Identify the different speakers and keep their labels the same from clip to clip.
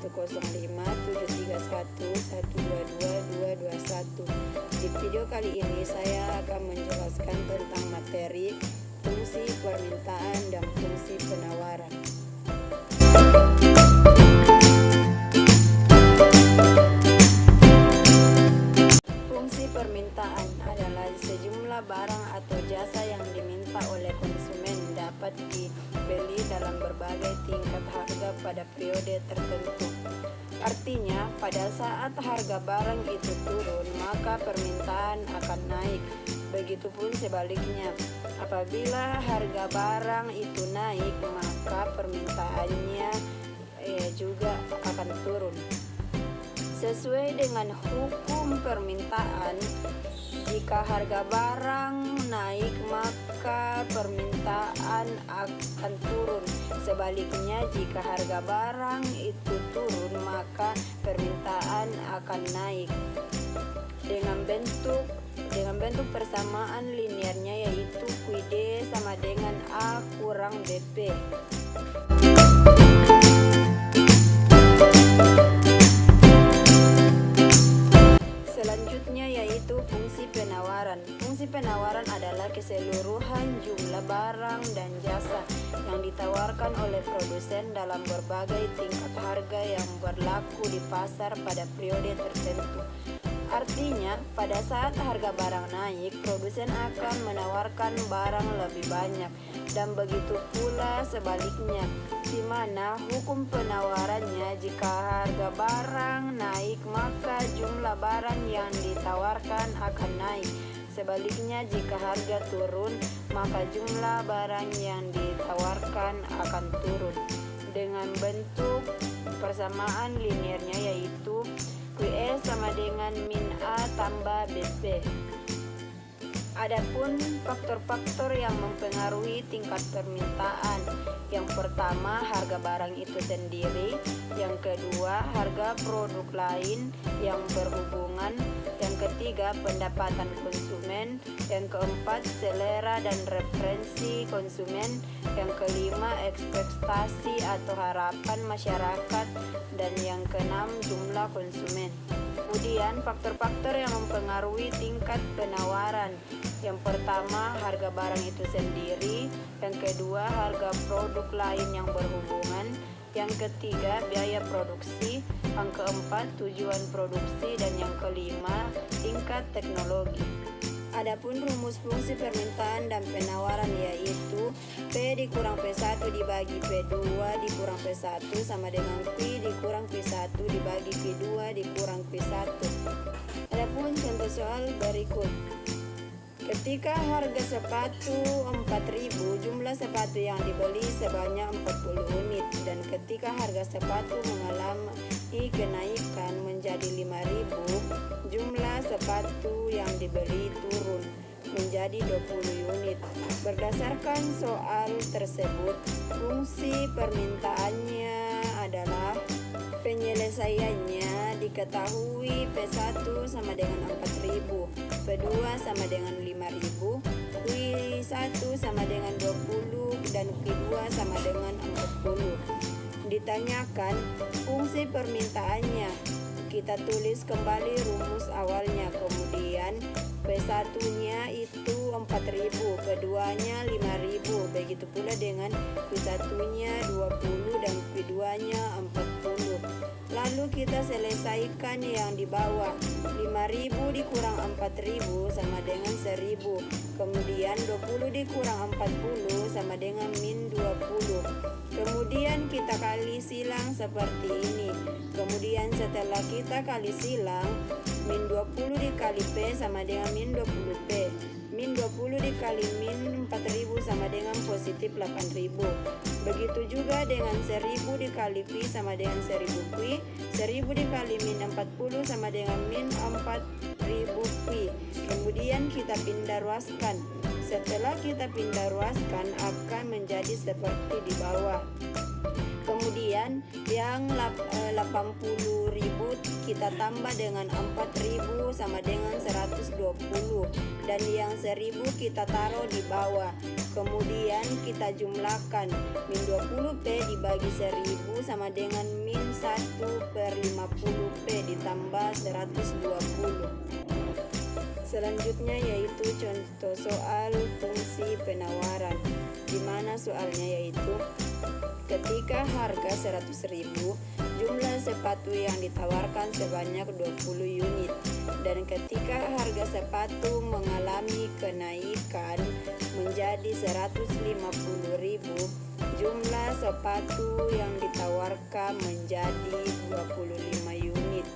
Speaker 1: 105-731-122-221. Di video kali ini saya akan menjelaskan tentang materi fungsi permintaan dan fungsi penawaran. Fungsi permintaan adalah sejumlah barang atau jasa yang diminta oleh konsumen dapat dibeli dalam berbagai tingkat harga pada periode tertentu. Artinya, pada saat harga barang itu turun, maka permintaan akan naik. Begitupun sebaliknya, apabila harga barang itu naik, maka permintaannya juga akan turun. Sesuai dengan hukum permintaan, jika harga barang naik maka permintaan akan turun. Sebaliknya, jika harga barang itu turun maka permintaan akan naik. Dengan bentuk persamaan linearnya, yaitu QD sama dengan A kurang BP. Selanjutnya yaitu fungsi penawaran. Fungsi penawaran adalah keseluruhan jumlah barang dan jasa yang ditawarkan oleh produsen dalam berbagai tingkat harga yang berlaku di pasar pada periode tertentu. Artinya, pada saat harga barang naik, produsen akan menawarkan barang lebih banyak, dan begitu pula sebaliknya, di mana hukum penawarannya, jika harga barang naik maka jumlah barang yang ditawarkan akan naik. Sebaliknya, jika harga turun maka jumlah barang yang ditawarkan akan turun. Dengan bentuk persamaan linearnya, yaitu QE sama dengan min A tambah BP. Adapun faktor-faktor yang mempengaruhi tingkat permintaan, yang pertama harga barang itu sendiri, yang kedua harga produk lain yang berhubungan, yang ketiga pendapatan konsumen, yang keempat selera dan referensi konsumen, yang kelima ekspektasi atau harapan masyarakat, dan yang keenam jumlah konsumen. Kemudian faktor-faktor yang mempengaruhi tingkat penawaran, yang pertama harga barang itu sendiri, yang kedua harga produk lain yang berhubungan, yang ketiga biaya produksi, yang keempat tujuan produksi, dan yang kelima tingkat teknologi. Adapun rumus fungsi permintaan dan penawaran yaitu P dikurang P1 dibagi P2 dikurang P1 sama dengan Q dikurang P1 dibagi P2 dikurang P1. Adapun contoh soal berikut. Ketika harga sepatu 4.000, jumlah sepatu yang dibeli sebanyak 40 unit, dan ketika harga sepatu mengalami kenaikan menjadi 5.000, jumlah sepatu yang dibeli turun menjadi 20 unit. Berdasarkan soal tersebut, fungsi permintaannya adalah penyelesaiannya diketahui P1 sama dengan 4.000, P2 sama dengan 5.000, Q1 sama dengan 20, dan Q2 sama dengan 40. Ditanyakan fungsi permintaannya, kita tulis kembali rumus awalnya, kemudian P1-nya itu 4.000, P2-nya 5.000, begitu pula dengan Q1-nya 20 dan Q2-nya 40. Lalu kita selesaikan yang di bawah. 5.000 dikurang 4.000 sama dengan 1.000. Kemudian 20 dikurang 40 sama dengan min 20. Kemudian kita kali silang seperti ini. Kemudian setelah kita kali silang, min 20 dikali P sama dengan min 20P. Min 20 dikali min 4.000 sama dengan positif 8.000. Begitu juga dengan 1.000 dikali Pi sama dengan 1.000 Pi. 1.000 dikali min 40 sama dengan min 4.000 Pi. Kemudian kita pindah ruaskan. Setelah kita pindah ruaskan akan menjadi seperti di bawah. Kemudian yang 80 80.000 kita tambah dengan 4.000 sama dengan 120, dan yang 1.000 kita taruh di bawah. Kemudian kita jumlahkan min 20p dibagi 1.000 sama dengan min 1/50p ditambah 120. Selanjutnya yaitu contoh soal fungsi penawaran, di mana soalnya yaitu ketika harga 100.000, jumlah sepatu yang ditawarkan sebanyak 20 unit, dan ketika harga sepatu mengalami kenaikan menjadi 150.000, jumlah sepatu yang ditawarkan menjadi 25 unit.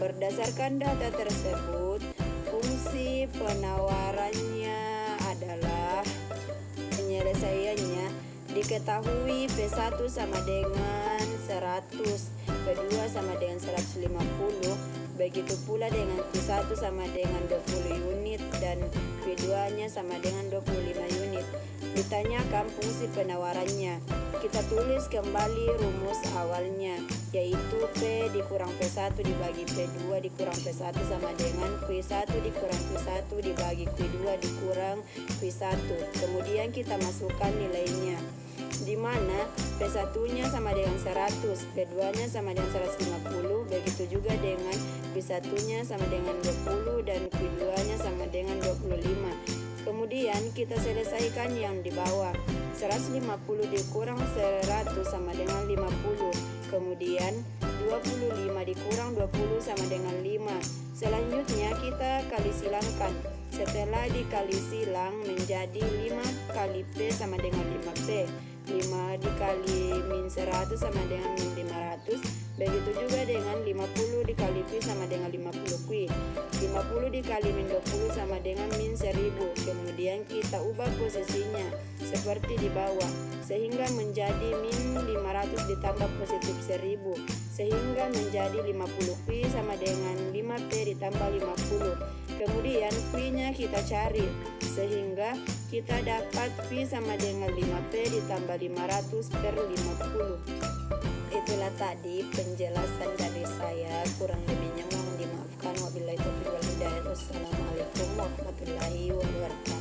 Speaker 1: Berdasarkan data tersebut, fungsi penawarannya adalah penyelesaiannya diketahui P1 sama dengan 100, P2 sama dengan 150, begitu pula dengan P1 sama dengan 20 unit dan P2 nya sama dengan 25 unit. Ditanyakan fungsi penawarannya, kita tulis kembali rumus awalnya, yaitu P dikurang P1 dibagi P2 dikurang P1 sama dengan Q1 dikurang Q1 dibagi Q2 dikurang Q1. Kemudian kita masukkan nilainya, di mana P1 nya sama dengan 100, P2 nya sama dengan 150, begitu juga dengan Q1 nya sama dengan 20 dan Q2 nya sama dengan 25. Kemudian kita selesaikan yang di bawah. 150 dikurang 100 sama dengan 50. Kemudian 25 dikurang 20 sama dengan 5. Selanjutnya kita kali silangkan. Setelah dikali silang menjadi 5 kali P sama dengan 5P. 5 dikali min 100 sama dengan min 500. Begitu juga dengan 50 dikali Q sama dengan 50 Q. 50 dikali min 20 sama dengan min 1000. Kemudian kita ubah posisinya seperti di bawah, sehingga menjadi min 500 ditambah positif 1000, sehingga menjadi 50 Q sama dengan 5P ditambah 50. Kemudian Q nya kita cari, sehingga kita dapat Q sama dengan 5P ditambah 500/50. Itulah tadi penjelasan dari saya, kurang lebihnya mohon dimaafkan. Wabillahi taufiq wal hidayah. Wassalamualaikum warahmatullahi wabarakatuh.